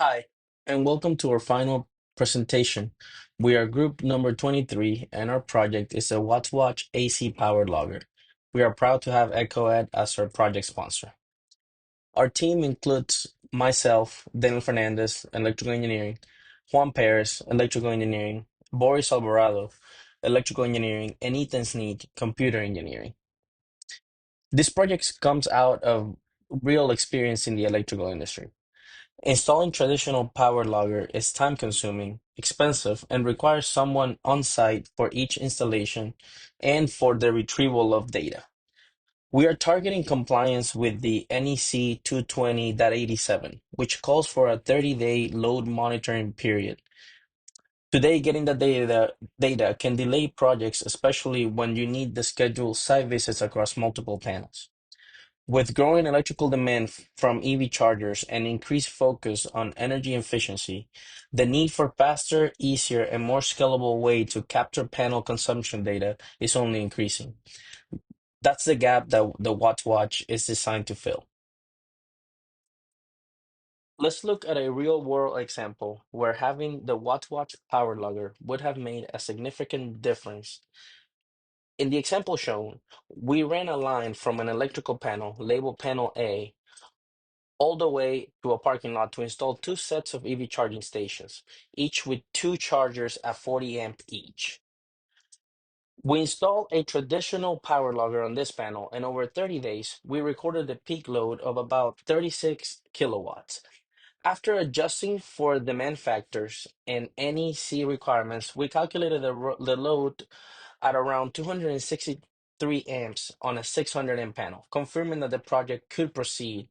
Hi, and welcome to our final presentation. We are group number 23, and our project is a WattsWatch AC powered logger. We are proud to have EchoEd as our project sponsor. Our team includes myself, Daniel Fernandez, electrical engineering, Juan Perez, electrical engineering, Boris Alvarado, electrical engineering, and Ethan Sneed, computer engineering. This project comes out of real experience in the electrical industry. Installing traditional power logger is time-consuming, expensive, and requires someone on site for each installation and for the retrieval of data. We are targeting compliance with the NEC 220.87, which calls for a 30-day load monitoring period. Today, getting the data can delay projects, especially when you need to schedule site visits across multiple panels. With growing electrical demand from EV chargers and increased focus on energy efficiency, the need for faster, easier, and more scalable way to capture panel consumption data is only increasing. That's the gap that the WattsWatch is designed to fill. Let's look at a real-world example where having the WattsWatch power logger would have made a significant difference. In the example shown, we ran a line from an electrical panel labeled panel A all the way to a parking lot to install two sets of EV charging stations, each with two chargers at 40 amp each. We installed a traditional power logger on this panel, and over 30 days, we recorded a peak load of about 36 kilowatts. After adjusting for demand factors and NEC requirements, we calculated the load at around 263 amps on a 600 amp panel, confirming that the project could proceed.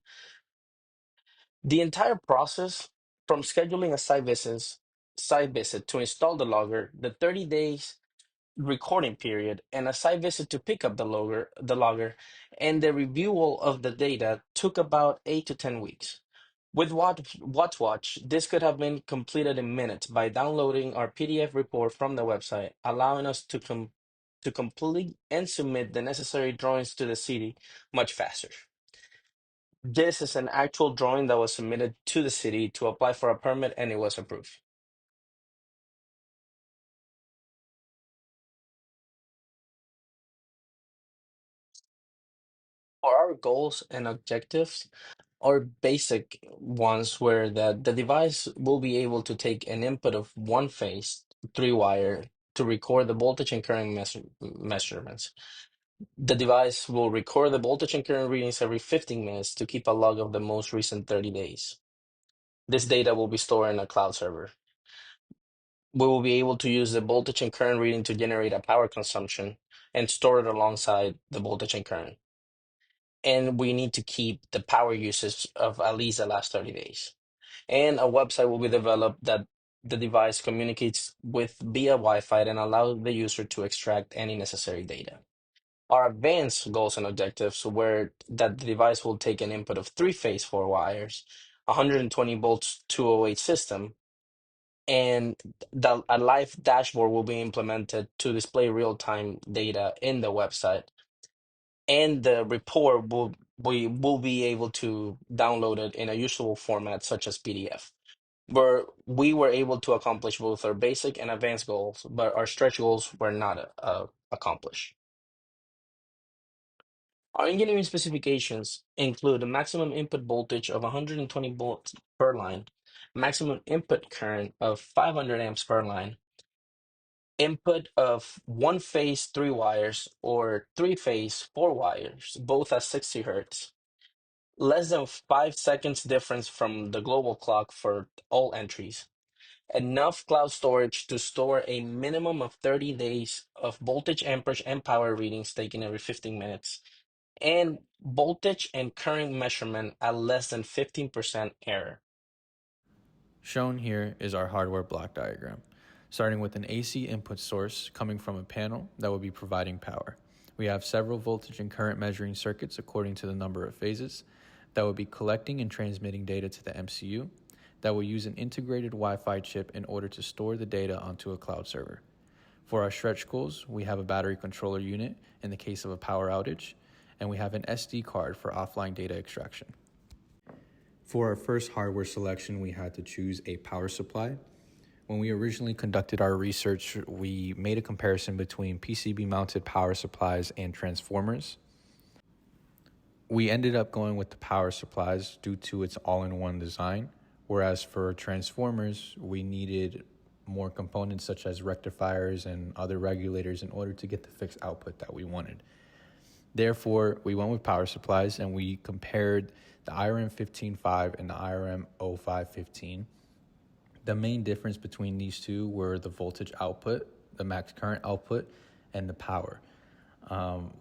The entire process, from scheduling a site visit to install the logger, the 30 days recording period, and a site visit to pick up the logger, and the review of the data took about 8 to 10 weeks. With WatchWatch, this could have been completed in minutes by downloading our PDF report from the website, allowing us to complete and submit the necessary drawings to the city much faster. This is an actual drawing that was submitted to the city to apply for a permit, and it was approved. For our goals and objectives, our basic ones were that the device will be able to take an input of one phase, three wire, to record the voltage and current measurements. The device will record the voltage and current readings every 15 minutes to keep a log of the most recent 30 days. This data will be stored in a cloud server. We will be able to use the voltage and current reading to generate a power consumption and store it alongside the voltage and current. And we need to keep the power usage of at least the last 30 days. And a website will be developed that the device communicates with via Wi-Fi and allow the user to extract any necessary data. Our advanced goals and objectives were that the device will take an input of three-phase four wires, 120 volts 208 system, and a live dashboard will be implemented to display real-time data in the website. And the report we will be able to download it in a usable format such as PDF. Where we were able to accomplish both our basic and advanced goals, but our stretch goals were not accomplished. Our engineering specifications include a maximum input voltage of 120 volts per line, maximum input current of 500 amps per line, input of one phase three wires or three phase four wires, both at 60 hertz, less than 5 seconds difference from the global clock for all entries, enough cloud storage to store a minimum of 30 days of voltage, amperage, and power readings taken every 15 minutes, and voltage and current measurement at less than 15% error. Shown here is our hardware block diagram, starting with an AC input source coming from a panel that will be providing power. We have several voltage and current measuring circuits according to the number of phases that will be collecting and transmitting data to the MCU that will use an integrated Wi-Fi chip in order to store the data onto a cloud server. For our stretch goals, we have a battery controller unit in the case of a power outage, and we have an SD card for offline data extraction. For our first hardware selection, we had to choose a power supply. When we originally conducted our research, we made a comparison between PCB-mounted power supplies and transformers. We ended up going with the power supplies due to its all-in-one design, whereas for transformers, we needed more components such as rectifiers and other regulators in order to get the fixed output that we wanted. Therefore, we went with power supplies and we compared the IRM 15.5 and the IRM 0515. The main difference between these two were the voltage output, the max current output, and the power.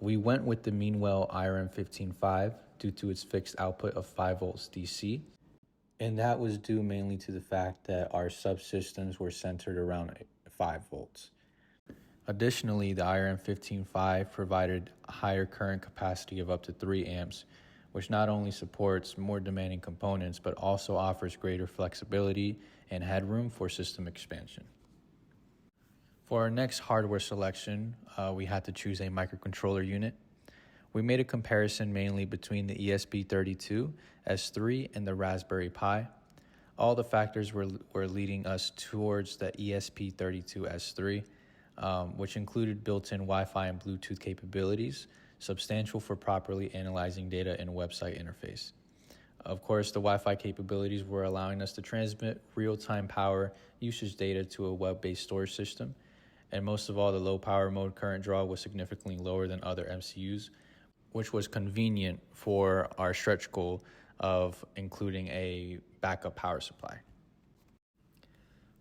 We went with the Meanwell IRM 15.5 due to its fixed output of 5 volts DC, and that was due mainly to the fact that our subsystems were centered around 5 volts. Additionally, the IRM 15.5 provided a higher current capacity of up to 3 amps, which not only supports more demanding components, but also offers greater flexibility and headroom for system expansion. For our next hardware selection, we had to choose a microcontroller unit. We made a comparison mainly between the ESP32 S3 and the Raspberry Pi. All the factors were leading us towards the ESP32 S3, which included built-in Wi-Fi and Bluetooth capabilities, substantial for properly analyzing data in a website interface. Of course, the Wi-Fi capabilities were allowing us to transmit real-time power usage data to a web-based storage system. And most of all, the low power mode current draw was significantly lower than other MCUs, which was convenient for our stretch goal of including a backup power supply.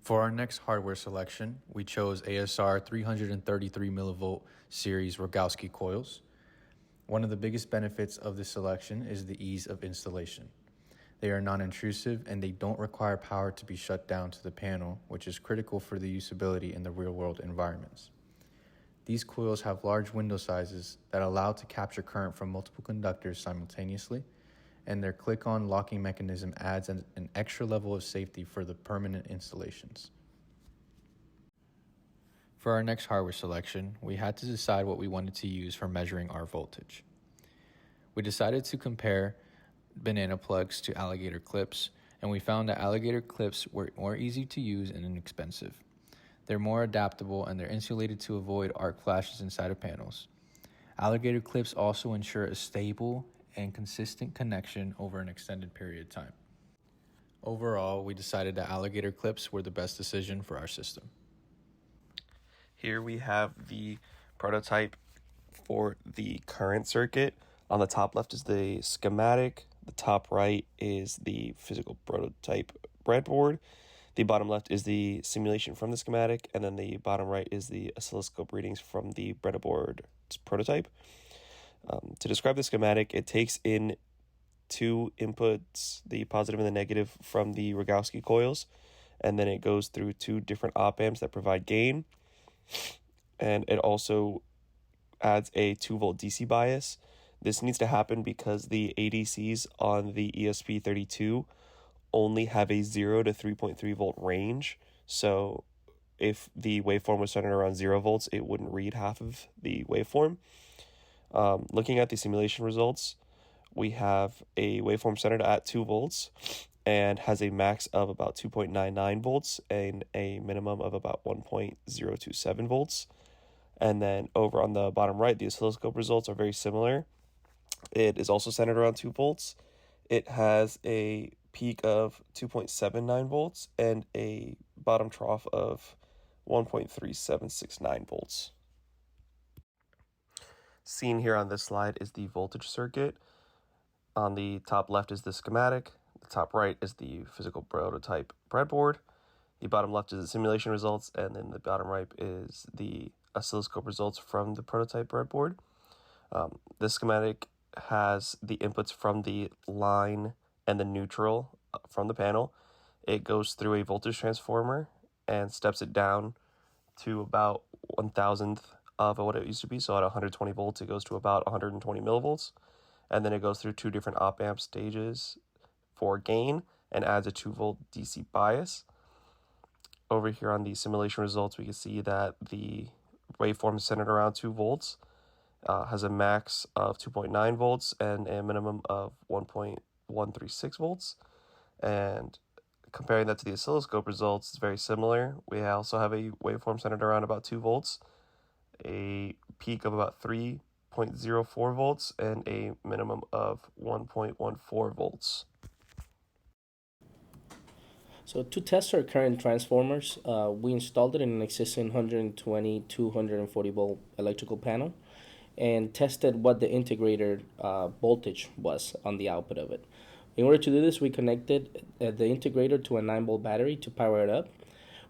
For our next hardware selection, we chose ASR 333 millivolt series Rogowski coils. One of the biggest benefits of this selection is the ease of installation. They are non-intrusive and they don't require power to be shut down to the panel, which is critical for the usability in the real-world environments. These coils have large window sizes that allow to capture current from multiple conductors simultaneously, and their click-on locking mechanism adds an extra level of safety for the permanent installations. For our next hardware selection, we had to decide what we wanted to use for measuring our voltage. We decided to compare banana plugs to alligator clips, and we found that alligator clips were more easy to use and inexpensive. They're more adaptable and they're insulated to avoid arc flashes inside of panels. Alligator clips also ensure a stable and consistent connection over an extended period of time. Overall, we decided that alligator clips were the best decision for our system. Here we have the prototype for the current circuit. On the top left is the schematic. The top right is the physical prototype breadboard. The bottom left is the simulation from the schematic, and then the bottom right is the oscilloscope readings from the breadboard prototype. To describe the schematic, it takes in two inputs, the positive and the negative, from the Rogowski coils, and then it goes through two different op amps that provide gain, and it also adds a 2-volt DC bias. This needs to happen because the ADCs on the ESP32 only have a 0 to 3.3 volt range. So if the waveform was centered around 0 volts, it wouldn't read half of the waveform. Looking at the simulation results, we have a waveform centered at 2 volts and has a max of about 2.99 volts and a minimum of about 1.027 volts. And then over on the bottom right, the oscilloscope results are very similar. It is also centered around 2 volts. It has a peak of 2.79 volts and a bottom trough of 1.3769 volts. Seen here on this slide is the voltage circuit. On the top left is the schematic. The top right is the physical prototype breadboard. The bottom left is the simulation results, and then the bottom right is the oscilloscope results from the prototype breadboard. This schematic has the inputs from the line and the neutral from the panel. It goes through a voltage transformer and steps it down to about 1,000th of what it used to be. So at 120 volts, it goes to about 120 millivolts. And then it goes through two different op amp stages for gain and adds a 2-volt DC bias. Over here on the simulation results, we can see that the waveform is centered around 2 volts, has a max of 2.9 volts and a minimum of 1.136 volts. And comparing that to the oscilloscope results is very similar. We also have a waveform centered around about 2 volts, a peak of about 3.04 volts, and a minimum of 1.14 volts. So to test our current transformers, we installed it in an existing 120 240 volt electrical panel and tested what the integrator voltage was on the output of it. In order to do this, we connected the integrator to a 9-volt battery to power it up.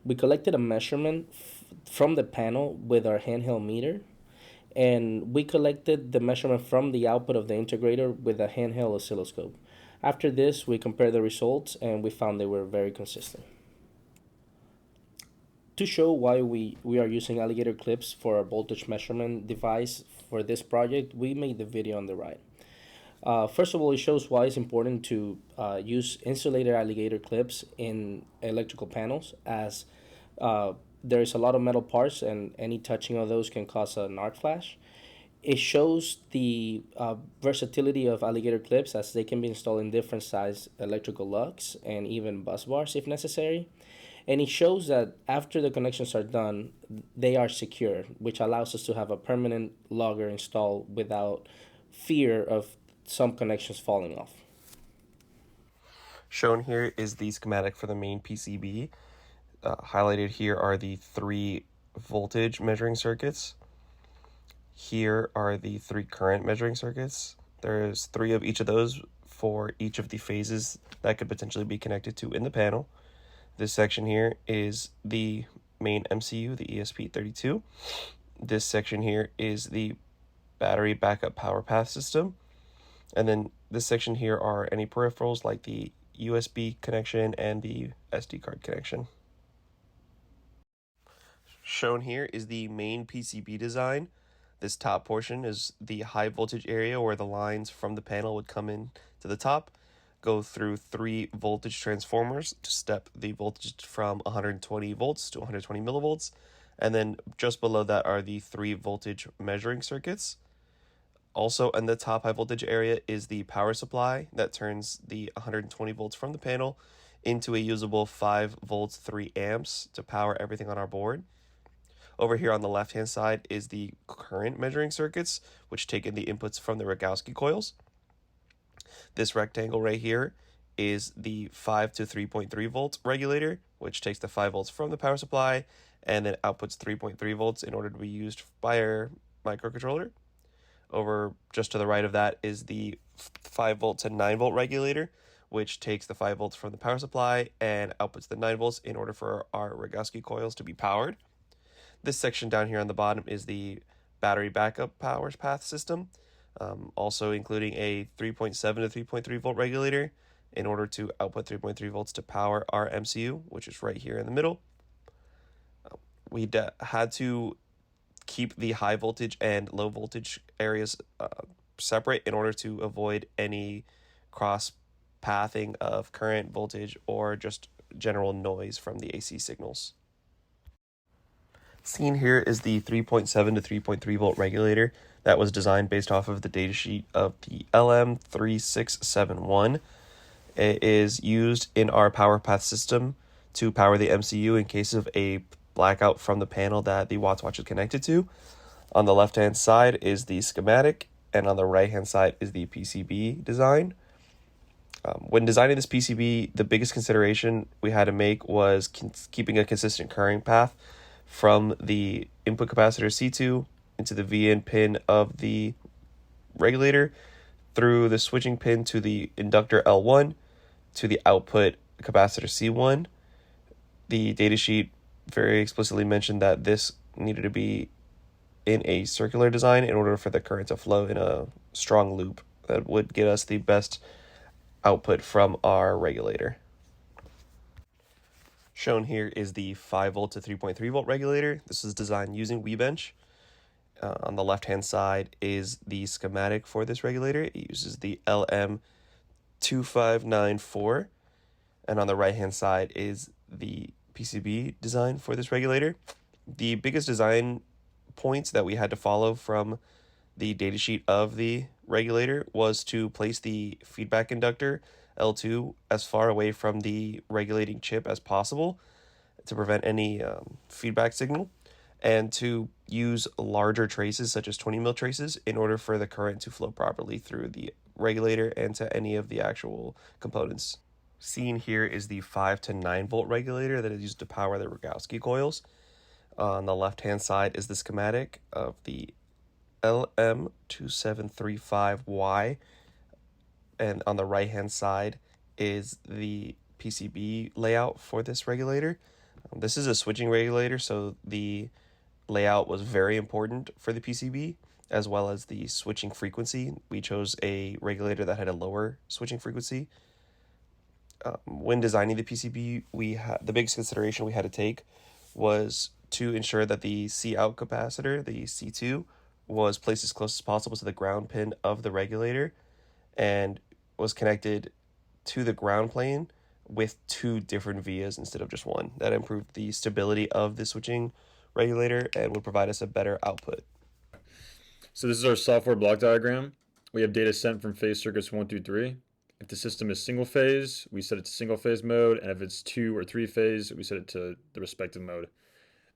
We collected a measurement from the panel with our handheld meter, and we collected the measurement from the output of the integrator with a handheld oscilloscope. After this, we compared the results and we found they were very consistent. To show why we are using alligator clips for our voltage measurement device for this project, we made the video on the right. First of all, it shows why it's important to use insulated alligator clips in electrical panels, as there's a lot of metal parts and any touching of those can cause an arc flash. It shows the versatility of alligator clips, as they can be installed in different size electrical lugs and even bus bars if necessary. And it shows that after the connections are done, they are secure, which allows us to have a permanent logger installed without fear of some connections falling off. Shown here is the schematic for the main PCB. Highlighted here are the 3 voltage measuring circuits. Here are the 3 current measuring circuits. There's 3 of each of those for each of the phases that could potentially be connected to in the panel. This section here is the main MCU, the ESP32. This section here is the battery backup power path system. And then this section here are any peripherals like the USB connection and the SD card connection. Shown here is the main PCB design. This top portion is the high voltage area where the lines from the panel would come in to the top, go through 3 voltage transformers to step the voltage from 120 volts to 120 millivolts. And then just below that are the 3 voltage measuring circuits. Also in the top high voltage area is the power supply that turns the 120 volts from the panel into a usable 5 volts 3 amps to power everything on our board. Over here on the left hand side is the current measuring circuits, which take in the inputs from the Rogowski coils. This rectangle right here is the 5 to 3.3 volts regulator, which takes the 5 volts from the power supply and then outputs 3.3 volts in order to be used by our microcontroller. Over just to the right of that is the 5 volt to 9 volt regulator, which takes the 5 volts from the power supply and outputs the 9 volts in order for our Rogowski coils to be powered. This section down here on the bottom is the battery backup power path system, also including a 3.7 to 3.3 volt regulator in order to output 3.3 volts to power our MCU, which is right here in the middle. We had to keep the high voltage and low voltage areas separate in order to avoid any cross pathing of current, voltage, or just general noise from the AC signals. Seen here is the 3.7 to 3.3 volt regulator that was designed based off of the datasheet of the LM3671. It is used in our power path system to power the MCU in case of a blackout from the panel that the WattsWatch is connected to. On the left hand side is the schematic, and on the right hand side is the PCB design. When designing this PCB, the biggest consideration we had to make was keeping a consistent current path from the input capacitor C2 into the VIN pin of the regulator, through the switching pin to the inductor L1, to the output capacitor C1. The datasheet very explicitly mentioned that this needed to be in a circular design in order for the current to flow in a strong loop that would get us the best output from our regulator. Shown here is the 5 volt to 3.3 volt regulator. This is designed using WeBench. On the left hand side is the schematic for this regulator. It uses the LM2594. And on the right hand side is the PCB design for this regulator. The biggest design points that we had to follow from the datasheet of the regulator was to place the feedback inductor L2 as far away from the regulating chip as possible to prevent any feedback signal, and to use larger traces such as 20 mil traces in order for the current to flow properly through the regulator and to any of the actual components. Seen here is the 5 to 9 volt regulator that is used to power the Rogowski coils. On the left hand side is the schematic of the LM2735Y, and on the right hand side is the PCB layout for this regulator. This is a switching regulator, so the layout was very important for the PCB as well as the switching frequency. We chose a regulator that had a lower switching frequency. When designing the PCB, the biggest consideration we had to take was to ensure that the C out capacitor, the C2, was placed as close as possible to the ground pin of the regulator and was connected to the ground plane with two different vias instead of just one. That improved the stability of the switching regulator and would provide us a better output. So this is our software block diagram. We have data sent from phase circuits 1 through 3. If the system is single phase, we set it to single phase mode, and if it's 2 or 3 phase, we set it to the respective mode.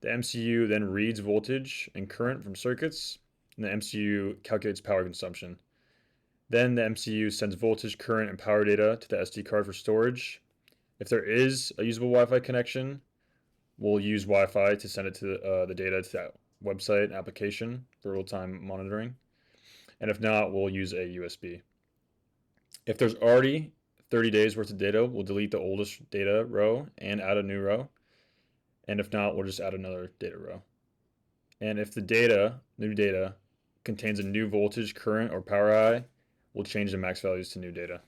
The MCU then reads voltage and current from circuits, and the MCU calculates power consumption. Then the MCU sends voltage, current, and power data to the SD card for storage. If there is a usable Wi-Fi connection, we'll use Wi-Fi to send it to the data to that website and application for real-time monitoring. And if not, we'll use a USB. If there's already 30 days worth of data, we'll delete the oldest data row and add a new row. And if not, we'll just add another data row. And if the new data, contains a new voltage, current, or power high, we'll change the max values to new data.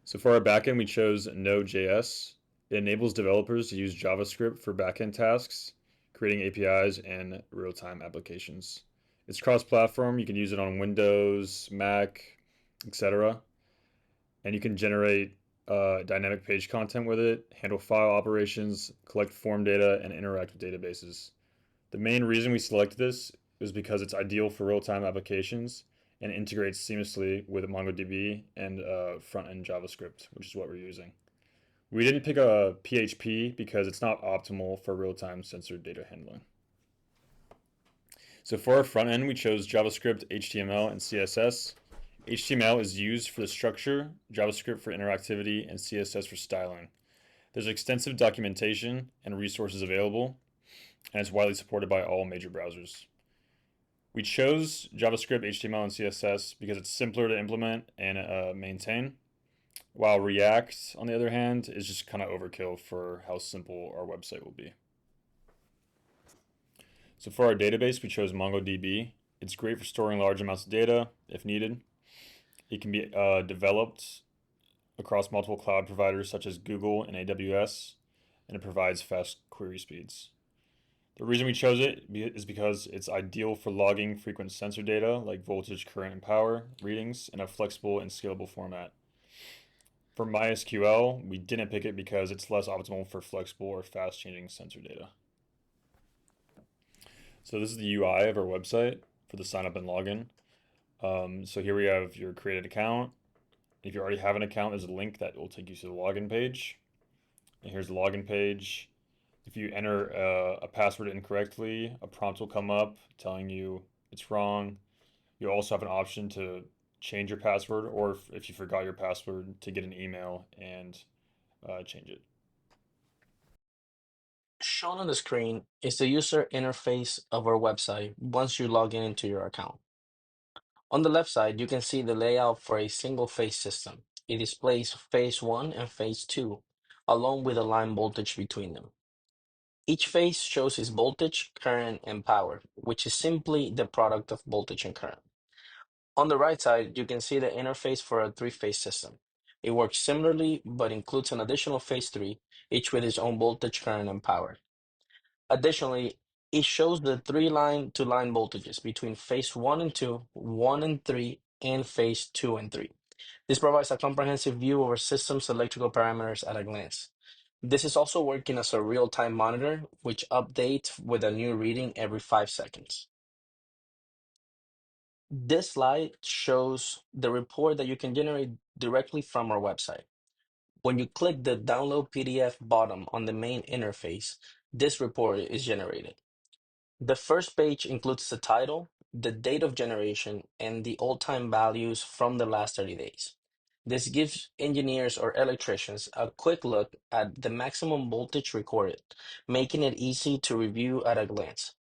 So for our backend, we chose Node.js. It enables developers to use JavaScript for backend tasks, creating APIs and real-time applications. It's cross-platform. You can use it on Windows, Mac, etc. And you can generate dynamic page content with it, handle file operations, collect form data, and interact with databases. The main reason we selected this is because it's ideal for real-time applications and integrates seamlessly with MongoDB and front-end JavaScript, which is what we're using. We didn't pick a PHP because it's not optimal for real-time sensor data handling. So for our front end, we chose JavaScript, HTML, and CSS. HTML is used for the structure, JavaScript for interactivity, and CSS for styling. There's extensive documentation and resources available, and it's widely supported by all major browsers. We chose JavaScript, HTML, and CSS because it's simpler to implement and maintain, while React, on the other hand, is just kind of overkill for how simple our website will be. So for our database, we chose MongoDB. It's great for storing large amounts of data if needed. It can be developed across multiple cloud providers such as Google and AWS, and it provides fast query speeds. The reason we chose it is because it's ideal for logging frequent sensor data like voltage, current, and power readings in a flexible and scalable format. For MySQL, we didn't pick it because it's less optimal for flexible or fast changing sensor data. So this is the UI of our website for the sign up and login. So here we have your created account. If you already have an account, there's a link that will take you to the login page. And here's the login page. If you enter a password incorrectly, a prompt will come up telling you it's wrong. You'll also have an option to change your password, or if you forgot your password, to get an email and change it. Shown on the screen is the user interface of our website once you log in into your account. On the left side, you can see the layout for a single phase system. It displays phase 1 and phase 2, along with a line voltage between them. Each phase shows its voltage, current, and power, which is simply the product of voltage and current. On the right side, you can see the interface for a three-phase system. It works similarly, but includes an additional phase 3, each with its own voltage, current, and power. Additionally, it shows the three line-to-line voltages between phase 1 and 2, 1 and 3, and phase 2 and 3. This provides a comprehensive view of our system's electrical parameters at a glance. This is also working as a real-time monitor, which updates with a new reading every 5 seconds. This slide shows the report that you can generate directly from our website. When you click the download PDF button on the main interface, this report is generated. The first page includes the title, the date of generation, and the all-time values from the last 30 days. This gives engineers or electricians a quick look at the maximum voltage recorded, making it easy to review at a glance.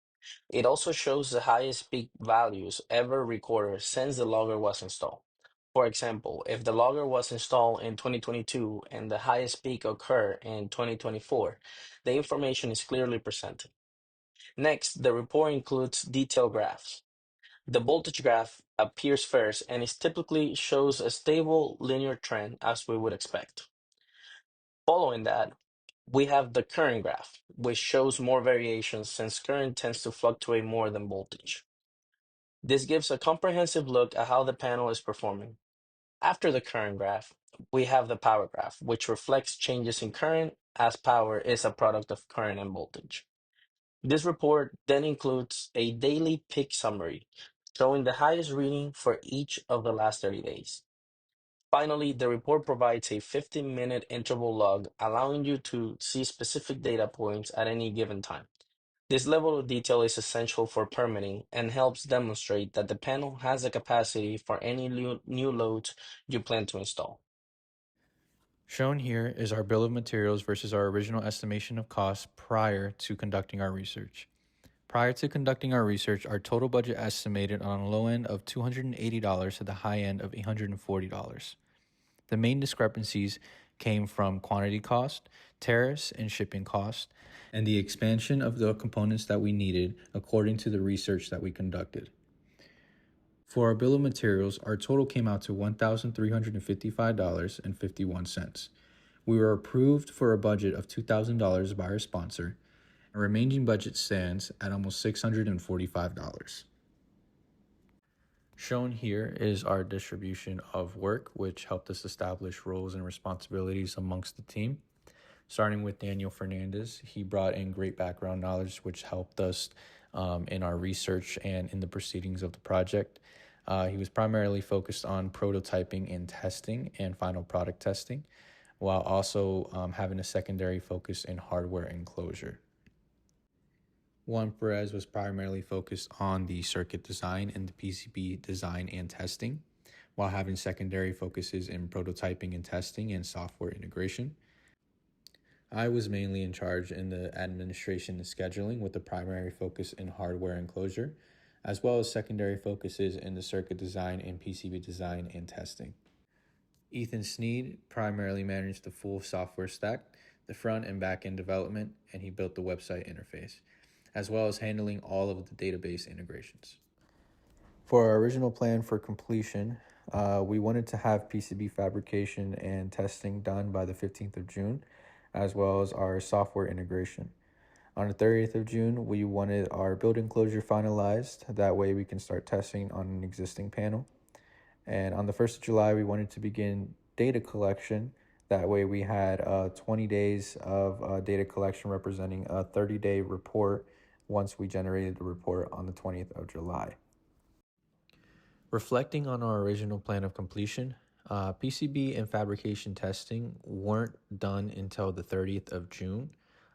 It also shows the highest peak values ever recorded since the logger was installed. For example, if the logger was installed in 2022 and the highest peak occurred in 2024, the information is clearly presented. Next, the report includes detailed graphs. The voltage graph appears first and it typically shows a stable linear trend as we would expect. Following that, we have the current graph, which shows more variations since current tends to fluctuate more than voltage. This gives a comprehensive look at how the panel is performing. After the current graph, we have the power graph, which reflects changes in current as power is a product of current and voltage. This report then includes a daily peak summary, showing the highest reading for each of the last 30 days. Finally, the report provides a 15-minute interval log, allowing you to see specific data points at any given time. This level of detail is essential for permitting and helps demonstrate that the panel has the capacity for any new loads you plan to install. Shown here is our bill of materials versus our original estimation of costs prior to conducting our research. Prior to conducting our research, our total budget estimated on a low end of $280 to the high end of $840. The main discrepancies came from quantity cost, tariffs and shipping cost, and the expansion of the components that we needed according to the research that we conducted. For our bill of materials, our total came out to $1,355.51. We were approved for a budget of $2,000 by our sponsor, and remaining budget stands at almost $645. Shown here is our distribution of work, which helped us establish roles and responsibilities amongst the team. Starting with Daniel Fernandez, he brought in great background knowledge, which helped us in our research and in the proceedings of the project. He was primarily focused on prototyping and testing and final product testing, while also having a secondary focus in hardware enclosure. Juan Perez was primarily focused on the circuit design and the PCB design and testing, while having secondary focuses in prototyping and testing and software integration. I was mainly in charge in the administration and scheduling with the primary focus in hardware enclosure, as well as secondary focuses in the circuit design and PCB design and testing. Ethan Sneed primarily managed the full software stack, the front and back end development, and he built the website interface, as well as handling all of the database integrations. For our original plan for completion, we wanted to have PCB fabrication and testing done by the 15th of June, as well as our software integration. On the 30th of June, we wanted our build enclosure finalized. That way we can start testing on an existing panel. And on the 1st of July, we wanted to begin data collection. That way we had 20 days of data collection representing a 30-day report once we generated the report on the 20th of July. Reflecting on our original plan of completion, PCB and fabrication testing weren't done until the 30th of June.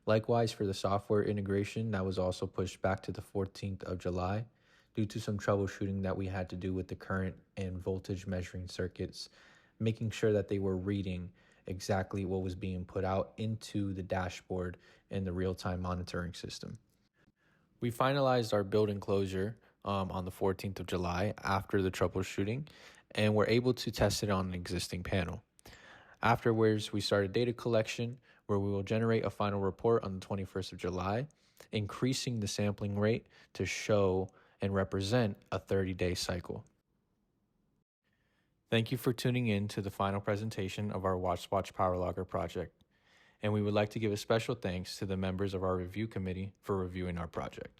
Likewise, for the software integration, that was also pushed back to the 14th of July due to some troubleshooting that we had to do with the current and voltage measuring circuits, making sure that they were reading exactly what was being put out into the dashboard and the real-time monitoring system. We finalized our build enclosure on the 14th of July after the troubleshooting, and were able to test it on an existing panel. Afterwards, we started data collection, where we will generate a final report on the 21st of July, increasing the sampling rate to show and represent a 30-day cycle. Thank you for tuning in to the final presentation of our WattsWatch Power Logger project, and we would like to give a special thanks to the members of our review committee for reviewing our project.